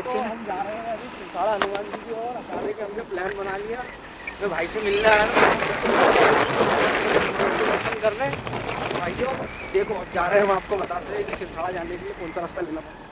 तो हम जा रहे हैं अभी सिंघाड़ा हनुमान जी की ओर। अखाड़े के हमने प्लान बना लिया। मैं भाई से मिलने आया था, दर्शन करने। भाइयों देखो अब जा रहे हैं, हम आपको बताते हैं कि सिंघाड़ा जाने के लिए कौन सा रास्ता लेना पड़ता है।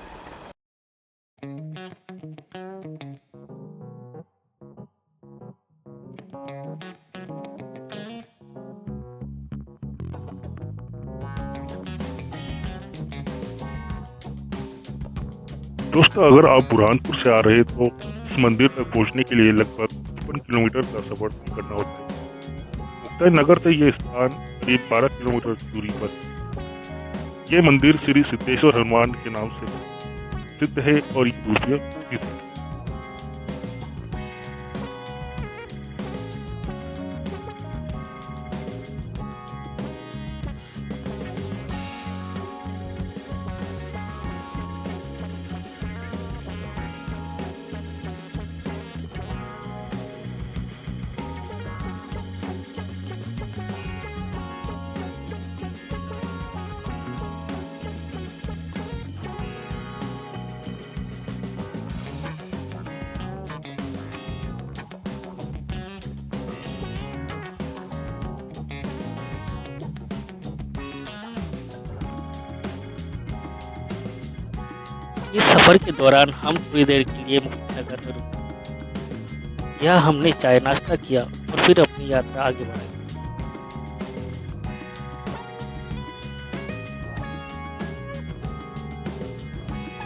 दोस्तों, अगर आप बुरहानपुर से आ रहे हैं तो इस मंदिर तक पहुंचने के लिए लगभग 55 किलोमीटर का सफर तय करना होता है। मुक्ताई नगर से ये स्थान करीब 12 किलोमीटर की दूरी पर है। ये मंदिर श्री सिद्धेश्वर हनुमान के नाम से सिद्ध है और यूपी में स्थित है। इस सफर के दौरान हम थोड़ी देर के लिए मुक्तिनगर में रुके। यहाँ हमने चाय नाश्ता किया और फिर अपनी यात्रा आगे बढ़ाई।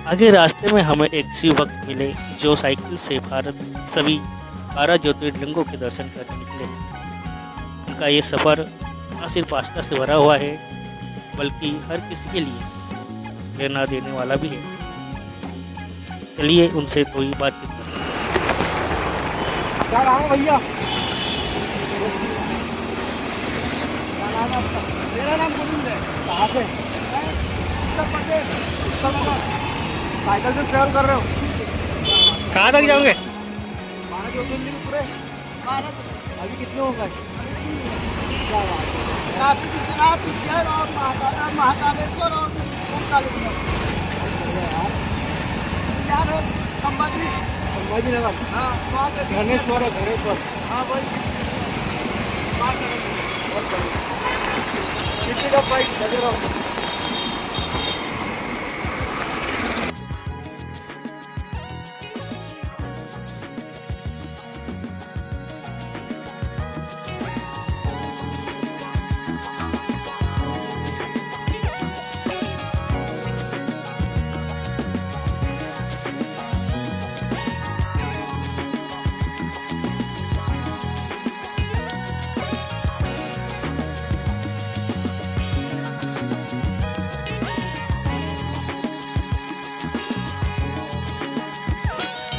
आगे रास्ते में हमें एक युवक मिले जो साइकिल से भारत सभी 12 ज्योतिर्लिंगों के दर्शन करने निकले। उनका ये सफर न सिर्फ आस्था से भरा हुआ है बल्कि हर किसी के लिए प्रेरणा देने वाला भी है। चलिए उनसे थोड़ी बातचीत करते हैं। क्या नाम है भैया? क्या नाम है आपका? मेरा नाम गोविंद है। कहाँ से? उत्तर प्रदेश। उत्तर प्रदेश। साइकिल से ट्रैवल कर रहे हो? कहाँ तक जाओगे? 12 ज्योतिर्लिंग पूरे। अभी कितने हो गए? काशी विश्वनाथ, उज्जैन और महाकालेश्वर और ओंकारेश्वर। संभाजी नगर। हाँ, धनेश्वर है, धनेश्वर। हाँ भाई, कितने का बाइक लगे रहो।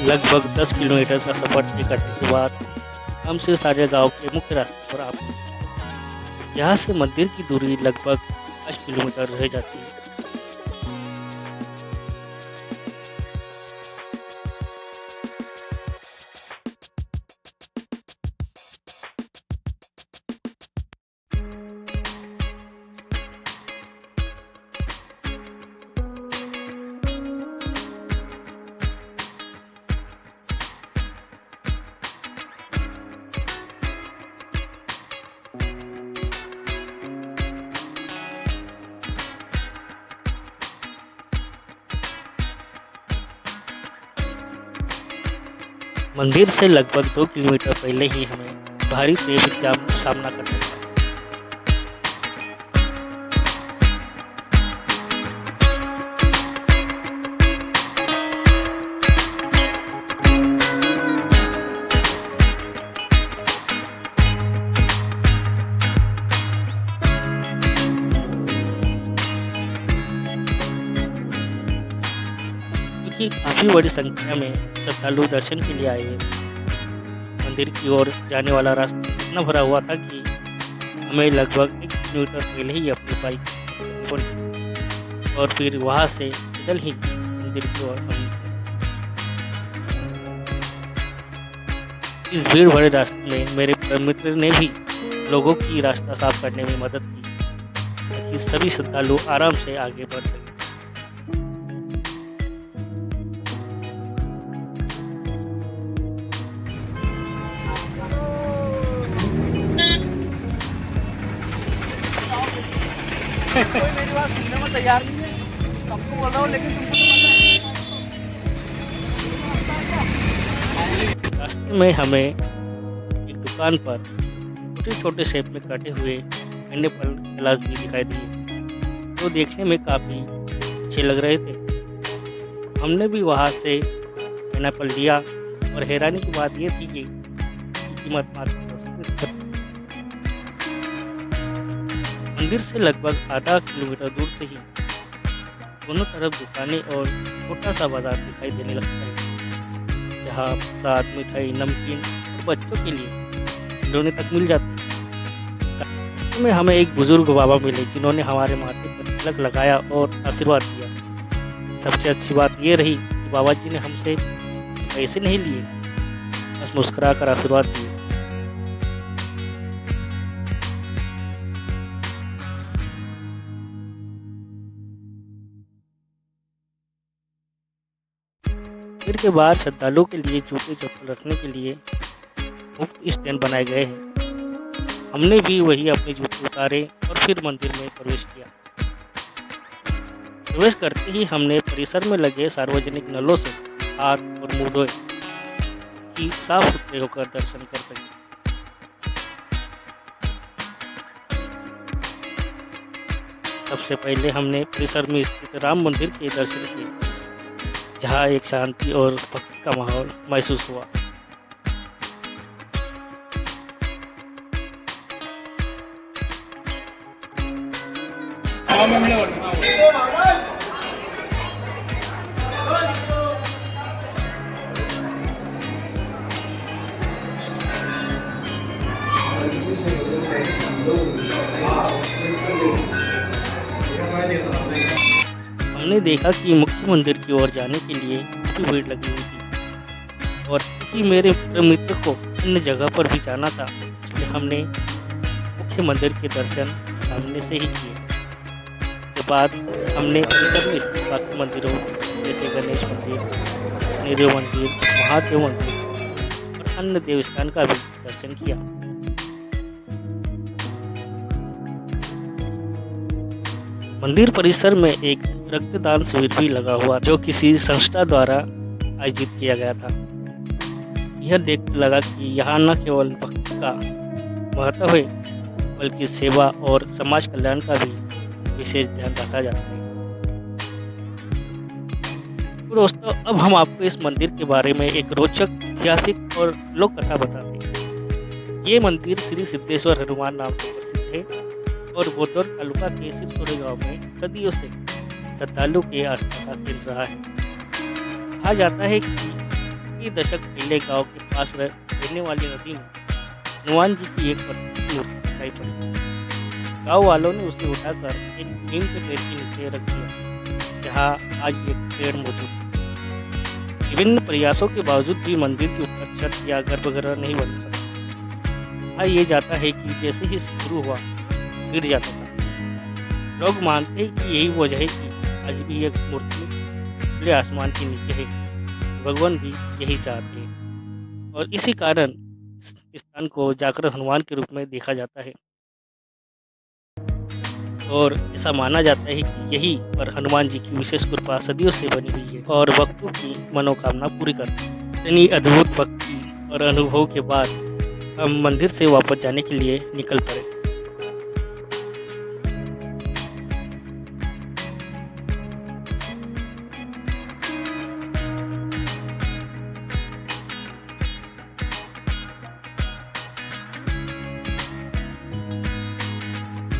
लगभग 10 किलोमीटर का सफर तय करने के बाद हम सिर साझा गांव के मुख्य रास्ते पर आ पहुंचे। यहाँ से मंदिर की दूरी लगभग 5 किलोमीटर रह जाती है। मंदिर से लगभग 2 किलोमीटर पहले ही हमें भारी ट्रैफिक जाम का सामना करना पड़ा। क्योंकि काफी बड़ी संख्या में श्रद्धालु दर्शन के लिए आए हैं। मंदिर की ओर जाने वाला रास्ता इतना भरा हुआ था कि हमें लगभग 1 किलोमीटर पहले ही अपनी बाइक पकड़ी और फिर वहां से पैदल ही मंदिर की ओर हम इस भीड़ भरे रास्ते में मेरे मित्र ने भी लोगों की रास्ता साफ करने में मदद की ताकि सभी श्रद्धालु आराम से आगे बढ़ सकें। तैयार नहीं है, सबको बोल रहा हूँ, लेकिन तुमको तो पता है। रास्ते में हमें एक दुकान पर छोटे छोटे शेप में काटे हुए पाइनएप्पल ग्लास भी दिखाई दिए, जो देखने में काफ़ी अच्छे लग रहे थे। हमने भी वहाँ से पाइनएप्पल लिया और हैरानी की बात ये थी कि कीमत मात्र 10 रुपये। मंदिर से लगभग आधा किलोमीटर दूर से ही दोनों तरफ दुकानें और छोटा सा बाजार दिखाई देने लगता है, जहाँ प्रसाद, मिठाई, नमकीन और बच्चों के लिए खिलौने तक मिल जाते हैं। रास्ते में हमें एक बुजुर्ग बाबा मिले, जिन्होंने हमारे माथे पर तिलक लगाया और आशीर्वाद दिया। सबसे अच्छी बात ये रही कि बाबा जी ने हमसे पैसे नहीं लिए, बस मुस्कुरा कर आशीर्वाद दिए। मंदिर के बाहर श्रद्धालुओं के लिए जूते चप्पल रखने के लिए मुफ्त स्टैंड बनाए गए हैं। हमने भी वही अपने जूते उतारे और फिर मंदिर में प्रवेश किया। प्रवेश करते ही हमने परिसर में लगे सार्वजनिक नलों से हाथ और मुंह धोए कि साफ सुथरे होकर दर्शन कर सकें। सबसे पहले हमने परिसर में स्थित राम मंदिर के दर्शन किए, जहाँ एक शांति और भक्ति का माहौल महसूस हुआ। हमने देखा कि मुख्य मंदिर की ओर जाने के लिए काफी भीड़ लगी हुई थी, और क्योंकि मेरे मित्र को अन्य जगह पर भी जाना था, इसलिए हमने मुख्य मंदिर के दर्शन सामने से ही किए। उसके बाद हमने परिसर में स्थित बाकी मंदिरों जैसे गणेश मंदिर, शनिदेव मंदिर, महादेव मंदिर और अन्य देवस्थान का भी दर्शन किया। मंदिर परिसर में एक रक्तदान शिविर भी लगा हुआ, जो किसी संस्था द्वारा आयोजित किया गया था। यह देख लगा कि यहाँ न केवल भक्ति का महत्व है, बल्कि सेवा और समाज कल्याण का भी विशेष ध्यान रखा जाता है। तो दोस्तों, अब हम आपको इस मंदिर के बारे में एक रोचक ऐतिहासिक और लोक कथा बताते हैं। ये मंदिर श्री सिद्धेश्वर हनुमान नाम से प्रसिद्ध है और बोतौर तालुका के सिरसोरे गांव में सदियों से श्रद्धालु के आस्था का केंद्र रहा है। कहा जाता है कि 3 दशक पहले गांव के पास रहने वाली नदी में हनुमान जी की एक मूर्ति दिखाई पड़ी। गांव वालों ने उसे उठाकर एक नीम के पेड़ के नीचे रख दिया, जहां आज एक पेड़ मौजूद है। विभिन्न प्रयासों के बावजूद भी मंदिर के ऊपर छत या गर्भगृह नहीं बन सका। कहा यह जाता है कि जैसे ही शुरू हुआ गिर जाता था। लोग मानते हैं कि यही वजह है कि आज भी एक मूर्ति खुले आसमान के नीचे है। भगवान भी यही चाहते हैं और इसी कारण इस स्थान को जागृत हनुमान के रूप में देखा जाता है, और ऐसा माना जाता है कि यही पर हनुमान जी की विशेष कृपा सदियों से बनी हुई है और भक्तों की मनोकामना पूरी करती है। इतनी अद्भुत भक्ति और अनुभव के बाद हम मंदिर से वापस जाने के लिए निकल पड़े।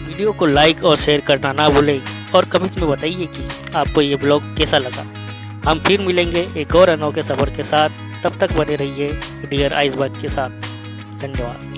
वीडियो को लाइक और शेयर करना ना भूलें और कमेंट में बताइए कि आपको ये ब्लॉग कैसा लगा। हम फिर मिलेंगे एक और अनोखे सफर के साथ। तब तक बने रहिए डियर आइसबर्ग के साथ। धन्यवाद।